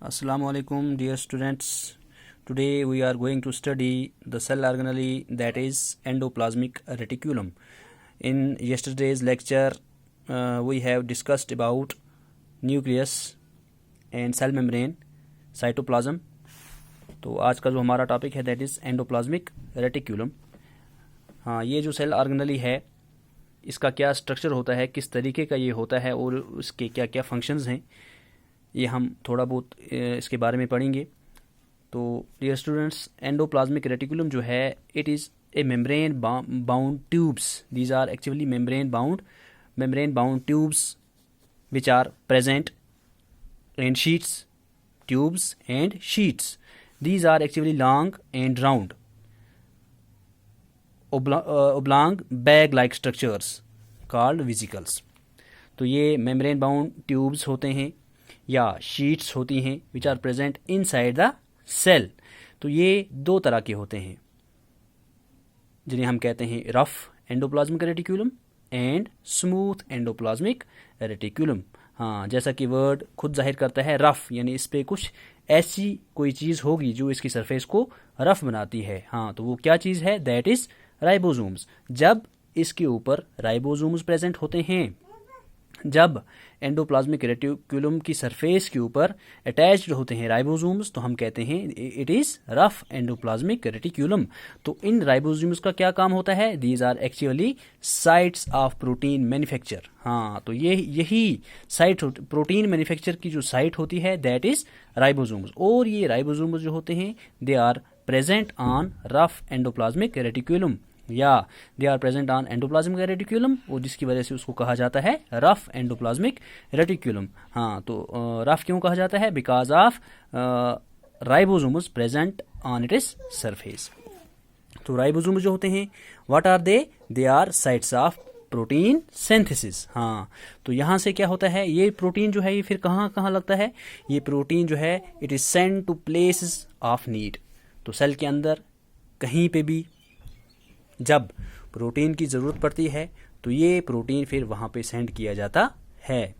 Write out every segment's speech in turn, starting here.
Assalamu alaikum, dear students. Today we are going to study the cell organelle, that is endoplasmic reticulum. In yesterday's lecture, we have discussed about nucleus and cell membrane, cytoplasm. तो आज का जो हमारा topic है that is endoplasmic reticulum. हाँ, ये जो cell organelle है इसका क्या स्ट्रक्चर होता है, किस तरीके का ये होता है और उसके क्या क्या फंक्शंस हैं, ये हम थोड़ा बहुत इसके बारे में पढ़ेंगे. तो डियर स्टूडेंट्स, एंडोप्लाज्मिक रेटिकुलम जो है it is a membrane bound tubes. These are actually membrane bound tubes which are present in sheets, tubes and sheets. These are actually long and round, oblong bag-like structures called vesicles. तो ये membrane bound tubes होते हैं या sheets होती हैं which are present inside the cell. तो ये दो तरह के होते हैं जिन्हें हम कहते हैं rough endoplasmic reticulum and smooth endoplasmic reticulum. हाँ, जैसा कि वर्ड खुद जाहिर करता है, रफ यानी इस पे कुछ ऐसी कोई चीज़ होगी जो इसकी सरफेस को रफ बनाती है. हाँ, तो वो क्या चीज़ है, दैट इज़ राइबोसोम्स. जब इसके ऊपर राइबोसोम्स प्रेजेंट होते हैं, जब एंडोप्लाज्मिक रेटिक्यूलम की सरफेस के ऊपर अटैच्ड होते हैं राइबोसोम्स, तो हम कहते हैं it is rough endoplasmic reticulum. तो इन राइबोसोम्स का क्या काम होता है, these are actually sites of protein manufacture. हाँ, तो यही साइट प्रोटीन मैन्युफैक्चर की जो साइट होती है दैट इज़ राइबोसोम्स. और ये राइबोसोम्स जो होते हैं they are present on rough endoplasmic reticulum या they are present on endoplasmic reticulum, और जिसकी वजह से उसको कहा जाता है रफ एंडोप्लाज्मिक रेटिक्यूलम. हाँ, तो रफ क्यों कहा जाता है, because of ribosomes present on it is surface. तो राइबोसोम्स जो होते हैं what are they are sites of protein synthesis. हाँ, तो यहाँ से क्या होता है, ये प्रोटीन जो है ये फिर कहाँ कहाँ लगता है, ये प्रोटीन जो है it is send to places of need. तो सेल के अंदर कहीं पे भी जब प्रोटीन की ज़रूरत पड़ती है तो ये प्रोटीन फिर वहाँ पे सेंड किया जाता है.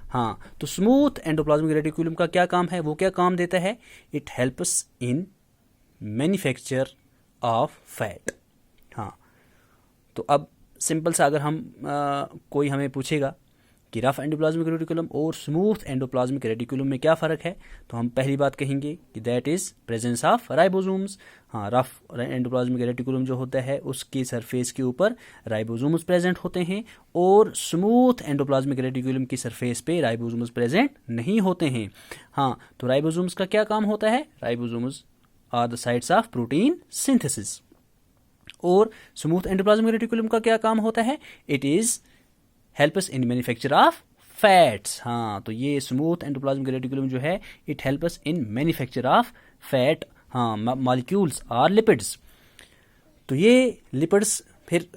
हाँ, तो स्मूथ एंडोप्लाज्मिक रेटिक्यूलम का क्या काम है, वो क्या काम देता है, it helps in manufacture of fat. हाँ, तो अब सिंपल सा अगर हम कोई हमें पूछेगा कि रफ एंडोप्लाज्मिक रेटिक्यूलम और स्मूथ एंडोप्लाज्मिक रेटिक्यूलम में क्या फ़र्क है, तो हम पहली बात कहेंगे कि that is presence of ribosomes. हाँ, रफ एंडोप्लाज्मिक रेटिक्यूलम जो होता है उसकी सरफेस के ऊपर राइबोसोम्स प्रेजेंट होते हैं, और स्मूथ एंडोप्लाज्मिक रेटिक्यूलम की सरफेस पे राइबोसोम्स प्रेजेंट नहीं होते हैं. हाँ, तो राइबोसोम्स का क्या काम होता है, ribosomes are the sites of protein synthesis. और स्मूथ एंडोप्लाज्मिक रेटिक्यूलम का क्या काम होता है, it is helps in manufacture of fats. हाँ, तो ये स्मूथ एंडोप्लाज्मिक रेटिक्यूलम जो है it helps in manufacture of fat. हाँ, मॉलिक्यूल्स और लिपिड्स. तो ये लिपिड्स फिर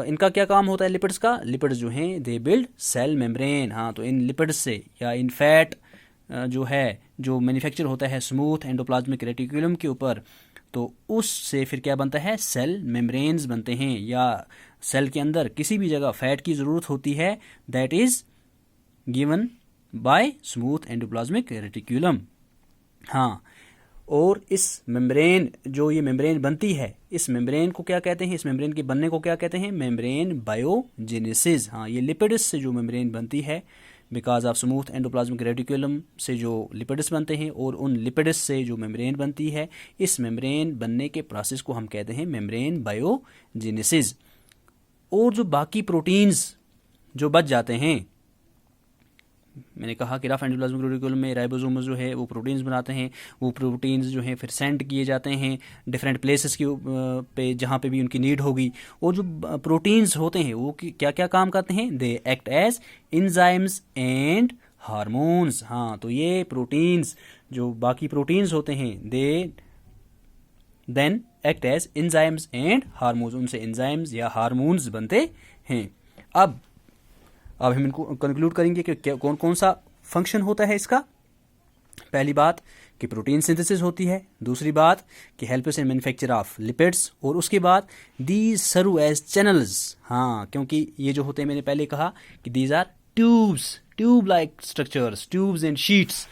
इनका क्या काम होता है, लिपिड्स जो हैं दे बिल्ड सेल मेम्ब्रेन. हाँ, तो इन लिपिड्स से या इन फैट जो है जो मैन्युफैक्चर होता है स्मूथ एंडोप्लाज्मिक रेटिक्यूलम के ऊपर, तो उससे फिर क्या बनता है, सेल मेम्ब्रेन्स बनते हैं. या सेल के अंदर किसी भी जगह फैट की ज़रूरत होती है that is given by smooth endoplasmic reticulum. हाँ, और इस मेम्ब्रेन जो ये मेम्ब्रेन बनती है, इस मेम्ब्रेन को क्या कहते हैं, इस मेम्ब्रेन के बनने को क्या कहते हैं, मेम्ब्रेन बायोजेनेसिस. हाँ, ये लिपिड्स से जो मेम्ब्रेन बनती है because of smooth endoplasmic reticulum से जो लिपिड्स बनते हैं और उन लिपिड्स से जो मेम्ब्रेन बनती है, इस मेम्ब्रेन बनने के प्रोसेस को हम कहते हैं मेम्ब्रेन बायोजेनेसिस. और जो बाकी प्रोटीन्स जो बच जाते हैं, मैंने कहा कि रफ एंडोप्लाज्मिक रेटिक्यूलम में राइबोसोम्स जो है वो प्रोटीन्स बनाते हैं, वो प्रोटीन्स जो हैं फिर सेंड किए जाते हैं डिफरेंट प्लेसेस के पे जहाँ पे भी उनकी नीड होगी. और जो प्रोटीन्स होते हैं वो क्या क्या काम करते हैं, they act as enzymes and hormones. हाँ, तो ये प्रोटीन्स जो बाकी प्रोटीन्स होते हैं they then act as enzymes and hormones, उनसे एंजाइम्स या हार्मोन्स बनते हैं. अब हम इनको कंक्लूड करेंगे कि कौन कौन सा फंक्शन होता है इसका. पहली बात कि प्रोटीन सिंथेसिस होती है, दूसरी बात कि helps in manufacture of lipids, और उसके बाद दीज सर्व एज चैनल्स. हाँ, क्योंकि ये जो होते हैं मैंने पहले कहा कि these are tube like structures, tubes and sheets.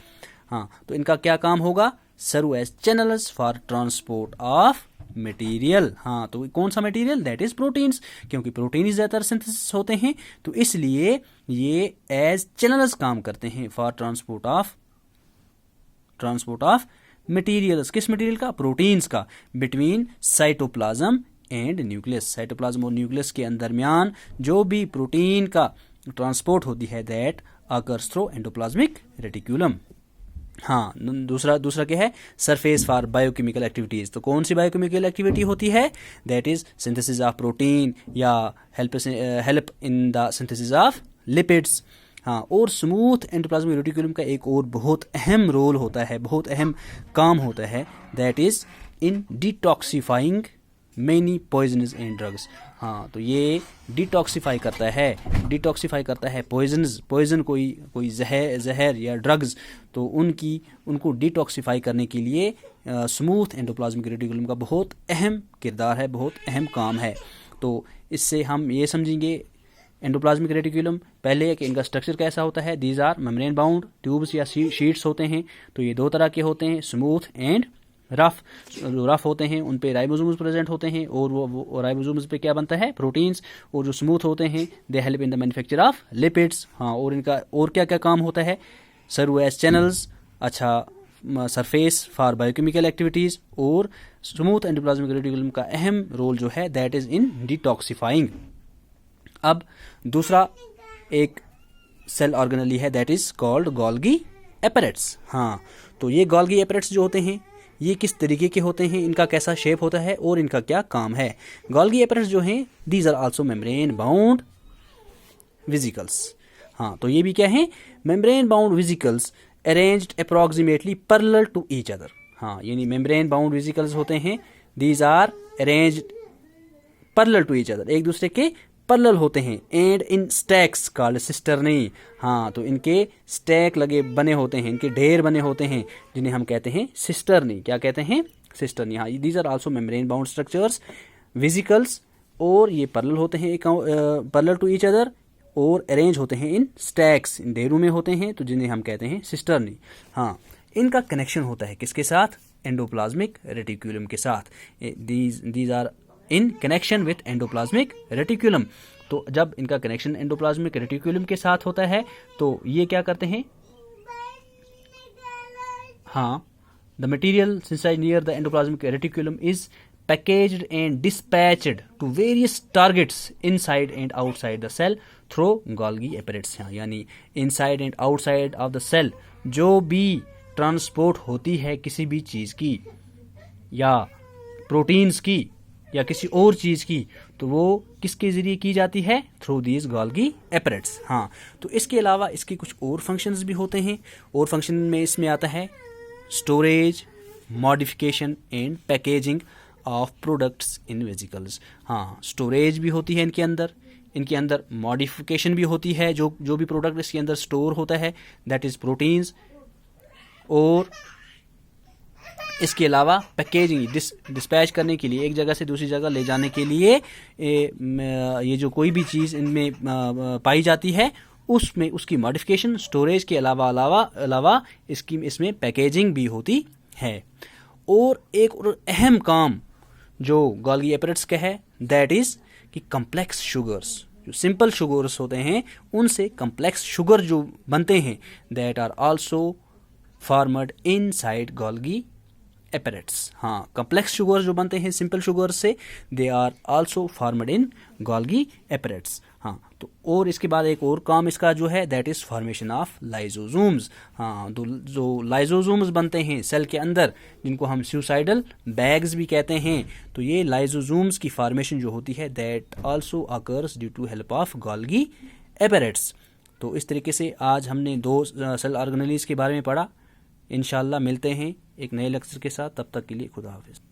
हाँ, तो इनका क्या काम होगा, serve as channels for transport of material. हाँ, तो कौन सा मटेरियल, दैट इज प्रोटीन्स, क्योंकि प्रोटीन ही ज़्यादातर सिंथेसिस होते हैं, तो इसलिए ये एज चैनल्स काम करते हैं फॉर ट्रांसपोर्ट ऑफ मटेरियल्स। किस मटेरियल का, प्रोटीन्स का, between cytoplasm and nucleus. Cytoplasm और न्यूक्लियस के दरमियान जो भी प्रोटीन का ट्रांसपोर्ट होती है, that occurs through endoplasmic reticulum. हाँ, दूसरा क्या है, सरफेस फॉर बायोकेमिकल एक्टिविटीज। तो कौन सी बायोकेमिकल एक्टिविटी होती है, that is synthesis of protein या help in the synthesis of lipids. हाँ, और स्मूथ एंडोप्लाज्मिक रेटिक्यूलम का एक और बहुत अहम रोल होता है, बहुत अहम काम होता है, that is in detoxifying many poisonous and drugs. हाँ, तो ये डिटॉक्सिफाई करता है पॉइजन, कोई जहर या ड्रग्स, तो उनको डिटॉक्सिफाई करने के लिए स्मूथ एंडोप्लाज्मिक रेटिकुलम का बहुत अहम किरदार है, बहुत अहम काम है। तो इससे हम ये समझेंगे एंडोप्लाज्मिक रेटिकुलम, पहले कि इनका स्ट्रक्चर कैसा होता है, these are membrane bound tubes या शीट्स होते हैं। तो ये दो तरह के होते हैं, स्मूथ एंड रफ। जो रफ होते हैं उन पे राइबोसोम्स प्रेजेंट होते हैं, और वो राइबोसोम्स पे क्या बनता है, प्रोटीन्स। और जो स्मूथ होते हैं, they help in the manufacture of lipids. हाँ, और इनका और क्या क्या काम होता है, सर्व एज चैनल्स, अच्छा सरफेस फॉर बायोकेमिकल एक्टिविटीज़, और स्मूथ एंडोप्लाज्मिक रेटिकुलम का अहम रोल जो है, दैट इज़ इन डिटॉक्सिफाइंग। अब दूसरा एक सेल ऑर्गेनली है, that is called Golgi apparatus. हाँ, तो ये गोल्गी एपरेट्स जो होते हैं, ये किस तरीके के होते हैं, इनका कैसा शेप होता है और इनका क्या काम है। गोल्गी एपरेट्स जो हैं, these are also membrane bound vesicles. हाँ, तो ये भी क्या है, membrane bound vesicles arranged approximately parallel to each other. हाँ, यानी मेम्ब्रेन बाउंड वेसिकल्स होते हैं, these are arranged parallel to each other, एक दूसरे के पैरेलल होते हैं, and in stacks called cisternae. हाँ, तो इनके स्टैक बने होते हैं, इनके ढेर बने होते हैं, जिन्हें हम कहते हैं सिस्टर्नी। क्या कहते हैं, सिस्टर्नी। हाँ, these are also membrane bound structures vesicles, और ये पैरेलल होते हैं, पैरेलल टू ईच अदर, और अरेंज होते हैं इन स्टैक्स, इन ढेरों में होते हैं, तो जिन्हें हम कहते हैं सिस्टर्नी। हाँ, इनका कनेक्शन होता है किसके साथ, एंडोप्लाज्मिक रेटिकुलम के साथ। These are in connection with endoplasmic reticulum. तो जब इनका कनेक्शन एंडोप्लाज्मिक रेटिकुलम के साथ होता है, तो ये क्या करते हैं, हाँ, the material synthesised near the endoplasmic reticulum is packaged and dispatched to various targets inside and outside the cell through Golgi apparatus. यानी inside and outside of the cell जो भी ट्रांसपोर्ट होती है किसी भी चीज़ की, या प्रोटीन्स की, या किसी और चीज़ की, तो वो किसके ज़रिए की जाती है, थ्रू दीज गोल्गी एपरेट्स। हाँ, तो इसके अलावा इसके कुछ और फंक्शंस भी होते हैं, और फंक्शन में इसमें आता है storage, modification and packaging of products in vesicles. हाँ, स्टोरेज भी होती है इनके अंदर मॉडिफिकेशन भी होती है, जो भी प्रोडक्ट इसके अंदर स्टोर होता है, दैट इज़ प्रोटीन्स, और इसके अलावा पैकेजिंग, डिस्पैच करने के लिए, एक जगह से दूसरी जगह ले जाने के लिए, ये जो कोई भी चीज़ इनमें पाई जाती है, उसमें उसकी मॉडिफिकेशन, स्टोरेज के अलावा इसमें पैकेजिंग भी होती है। और एक और अहम काम जो गोल्गी एपरेट्स का है, दैट इज़ कि कम्प्लेक्स शुगर्स, जो सिंपल शुगर्स होते हैं उनसे कम्प्लेक्स शुगर जो बनते हैं, that are also formed inside Golgi apparatus. हाँ, कम्प्लेक्स शुगर जो बनते हैं सिंपल शुगर से, they are also formed in Golgi apparatus. हाँ, तो और इसके बाद एक और काम इसका जो है, that is formation of lysosomes. हाँ, तो जो लाइजोसोम्स बनते हैं सेल के अंदर, जिनको हम सुसाइडल बैग्स भी कहते हैं, तो ये लाइजोसोम्स की फॉर्मेशन जो होती है, that also occurs due to help of Golgi apparatus. तो इस तरीके से आज हमने 2 सेल ऑर्गेनेलीज के बारे में पढ़ा। इंशाल्लाह मिलते हैं एक नए लेक्चर के साथ, तब तक के लिए खुदा हाफिज़।